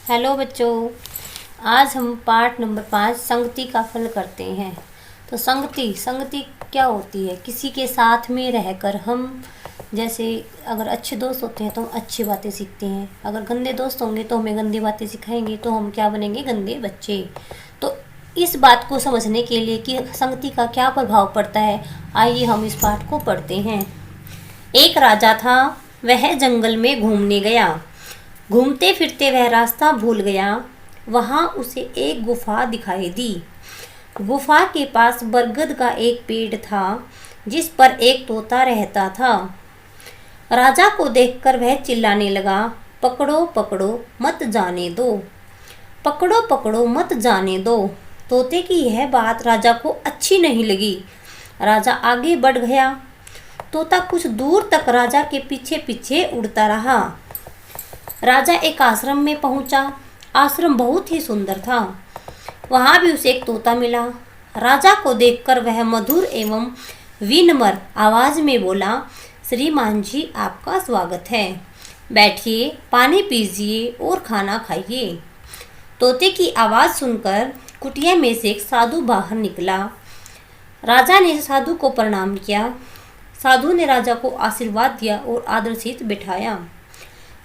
Hello बच्चों, आज हम पाठ नंबर 5 संगति का फल करते हैं। तो संगति क्या होती है? किसी के साथ में रहकर हम, जैसे अगर अच्छे दोस्त होते हैं तो हम अच्छी बातें सीखते हैं, अगर गंदे दोस्त होंगे तो हमें गंदी बातें सिखाएंगे तो हम क्या बनेंगे? गंदे बच्चे। तो इस बात को समझने के लिए कि संगति का क्या प्रभाव पड़ता है, आइए हम इस पाठ को पढ़ते हैं। एक राजा था, वह जंगल में घूमने गया। घूमते फिरते वह रास्ता भूल गया। वहाँ उसे एक गुफा दिखाई दी। गुफा के पास बरगद का एक पेड़ था जिस पर एक तोता रहता था। राजा को देखकर वह चिल्लाने लगा, पकड़ो पकड़ो मत जाने दो, पकड़ो पकड़ो मत जाने दो। तोते की यह बात राजा को अच्छी नहीं लगी। राजा आगे बढ़ गया। तोता कुछ दूर तक राजा के पीछे पीछे उड़ता रहा। राजा एक आश्रम में पहुंचा। आश्रम बहुत ही सुंदर था। वहां भी उसे एक तोता मिला। राजा को देखकर वह मधुर एवं विनम्र आवाज में बोला, श्रीमान जी, आपका स्वागत है। बैठिए, पानी पीजिए और खाना खाइए। तोते की आवाज़ सुनकर कुटिया में से एक साधु बाहर निकला। राजा ने साधु को प्रणाम किया। साधु ने राजा को आशीर्वाद दिया और आदर से बिठाया।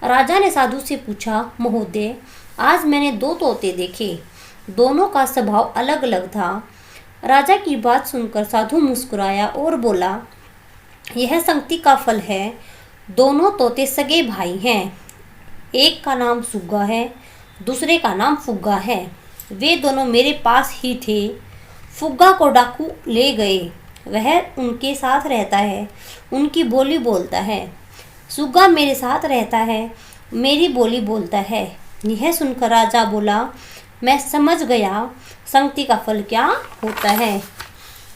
राजा ने साधु से पूछा, महोदय, आज मैंने 2 तोते देखे, दोनों का स्वभाव अलग अलग था। राजा की बात सुनकर साधु मुस्कुराया और बोला, यह संगति का फल है। दोनों तोते सगे भाई हैं। एक का नाम सुग्गा है, दूसरे का नाम फुग्गा है। वे दोनों मेरे पास ही थे। फुग्गा को डाकू ले गए। वह उनके साथ रहता है, उनकी बोली बोलता है। सुग्गा मेरे साथ रहता है, मेरी बोली बोलता है। यह सुनकर राजा बोला, मैं समझ गया संगति का फल क्या होता है।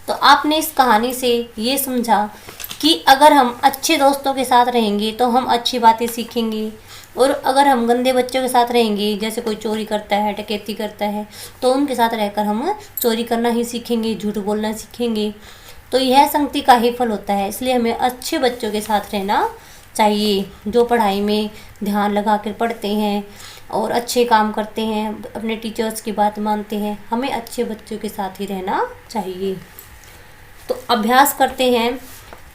तो आपने इस कहानी से ये समझा कि अगर हम अच्छे दोस्तों के साथ रहेंगे तो हम अच्छी बातें सीखेंगे, और अगर हम गंदे बच्चों के साथ रहेंगे, जैसे कोई चोरी करता है, डकैती करता है, तो उनके साथ रहकर हम चोरी करना ही सीखेंगे, झूठ बोलना सीखेंगे। तो यह संगति का ही फल होता है। इसलिए हमें अच्छे बच्चों के साथ रहना चाहिए, जो पढ़ाई में ध्यान लगा कर पढ़ते हैं और अच्छे काम करते हैं, अपने टीचर्स की बात मानते हैं। हमें अच्छे बच्चों के साथ ही रहना चाहिए। तो अभ्यास करते हैं।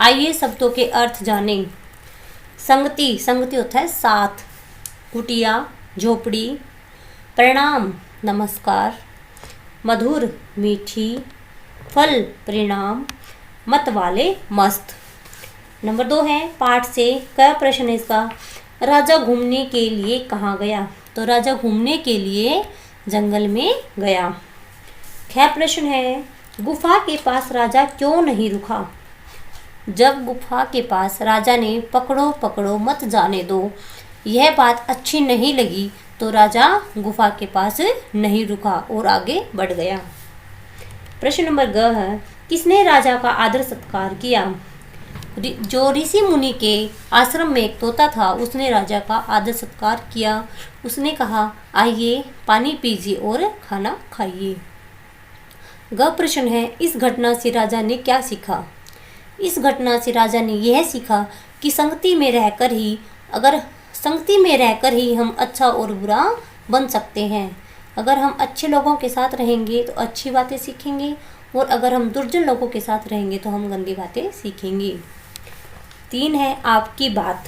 आइए शब्दों के अर्थ जानें। संगति होता है साथ, कुटिया झोपड़ी, प्रणाम नमस्कार, मधुर मीठी, फल परिणाम, मत वाले मस्त। नंबर 2 है पाठ से क्या प्रश्न है इसका? राजा घूमने के लिए कहाँ गया? तो राजा घूमने के लिए जंगल में गया। क्या प्रश्न है? गुफा के पास राजा क्यों नहीं रुका? जब गुफा के पास राजा ने पकड़ो पकड़ो मत जाने दो यह बात अच्छी नहीं लगी तो राजा गुफा के पास नहीं रुका और आगे बढ़ गया। प्रश्न नंबर ग है, किसने राजा का आदर सत्कार किया? जो ऋषि मुनि के आश्रम में एक तोता था, उसने राजा का आदर सत्कार किया। उसने कहा, आइए पानी पीजिए और खाना खाइए। ग प्रश्न है, इस घटना से राजा ने क्या सीखा? इस घटना से राजा ने यह सीखा कि संगति में रहकर ही हम अच्छा और बुरा बन सकते हैं। अगर हम अच्छे लोगों के साथ रहेंगे तो अच्छी बातें सीखेंगे, और अगर हम दुर्जन लोगों के साथ रहेंगे तो हम गंदी बातें सीखेंगे। 3 है आपकी बात।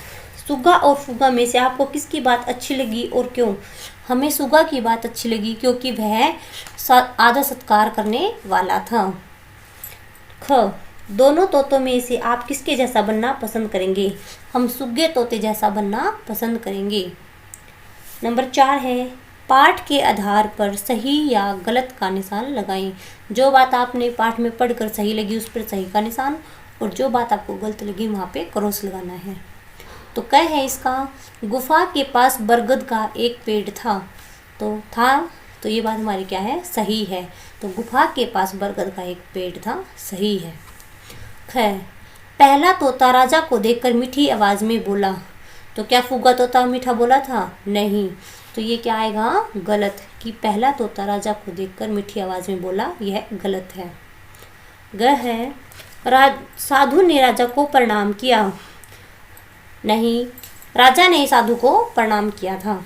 सुग्गा और फुग्गा में से आपको किसकी बात अच्छी लगी और क्यों? हमें सुग्गा की बात अच्छी लगी क्योंकि वह आदर सत्कार करने वाला था। ख दोनों तोतों में से आप किसके जैसा बनना पसंद करेंगे? हम सुग्गे तोते जैसा बनना पसंद करेंगे। नंबर 4 है पाठ के आधार पर सही या गलत का निशान लगाएं। जो बात आपने पाठ में पढ़कर सही लगी उस पर सही का निशान, और जो बात आपको गलत लगी वहाँ पे क्रॉस लगाना है। तो क्या है इसका? गुफा के पास बरगद का एक पेड़ था। तो ये बात हमारी क्या है? सही है। तो गुफा के पास बरगद का एक पेड़ था, सही है। खैर, पहला तोता राजा को देखकर मीठी आवाज में बोला। तो क्या फुग्गा तोता मीठा बोला था? नहीं। तो ये क्या आएगा? गलत। कि पहला तोता राजा को देखकर मीठी आवाज में बोला, यह गलत है। ग है साधु ने राजा को प्रणाम किया। नहीं, राजा ने साधु को प्रणाम किया था।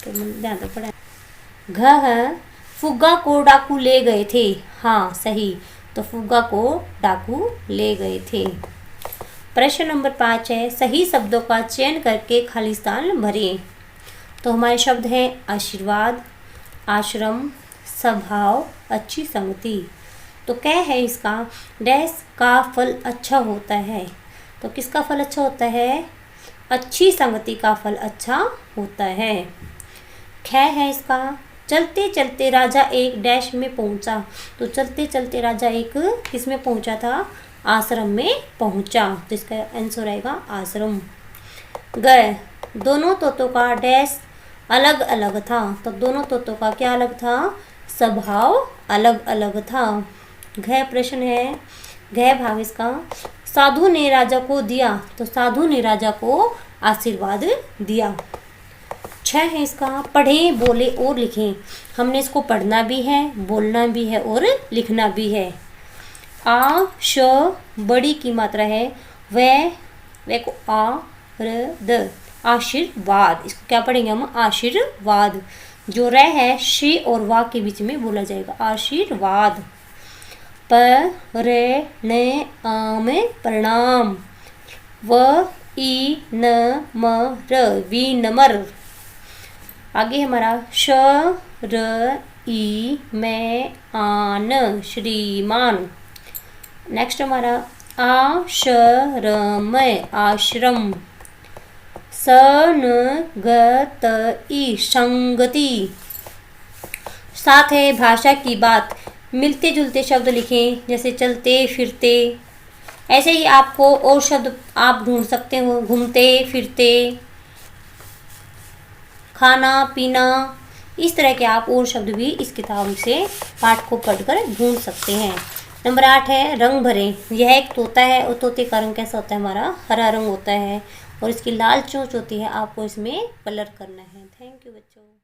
तो ध्यान से पढ़ा। घ फुग्गा को डाकू ले गए थे। हाँ सही, तो फुग्गा को डाकू ले गए थे। प्रश्न नंबर 5 है, सही शब्दों का चयन करके खाली स्थान भरें। तो हमारे शब्द हैं आशीर्वाद, आश्रम, स्वभाव, अच्छी संगति। तो क्या है इसका, डैश का फल अच्छा होता है। तो किसका फल अच्छा होता है, अच्छी संगति का फल अच्छा होता है। ख है इसका, चलते चलते राजा एक डैश में पहुंचा। तो चलते चलते राजा एक किस में पहुंचा था, आश्रम में पहुंचा। तो इसका आंसर आएगा आश्रम। ग दोनों तोतों का डैश अलग अलग था। तो दोनों तोतों का क्या अलग था, स्वभाव अलग अलग था। घ प्रश्न है, घ भाग इसका, साधु ने राजा को दिया। तो साधु ने राजा को आशीर्वाद दिया। 6 है इसका, पढ़ें, बोले और लिखें। हमने इसको पढ़ना भी है, बोलना भी है और लिखना भी है। आ श बड़ी की मात्रा है, वे को आ र द, आशीर्वाद। इसको क्या पढ़ेंगे हम, आशीर्वाद। जो र है शी और वा के बीच में बोला जाएगा, आशीर्वाद। प रे ने आम प्रणाम। व ई न म र विनम्र। आगे हमारा श र ई में आन श्रीमान। नेक्स्ट हमारा आश्रम आश्रम। स न ग त ई संगति। साथ है भाषा की बात। मिलते जुलते शब्द लिखें, जैसे चलते फिरते। ऐसे ही आपको और शब्द आप ढूंढ सकते हो, घूमते फिरते, खाना पीना। इस तरह के आप और शब्द भी इस किताब से पाठ को पढ़कर ढूंढ सकते हैं। नंबर 8 है, रंग भरें। यह एक तोता है और तोते का रंग कैसा होता है, हमारा हरा रंग होता है और इसकी लाल चोंच होती है। आपको इसमें कलर करना है। थैंक यू बच्चों।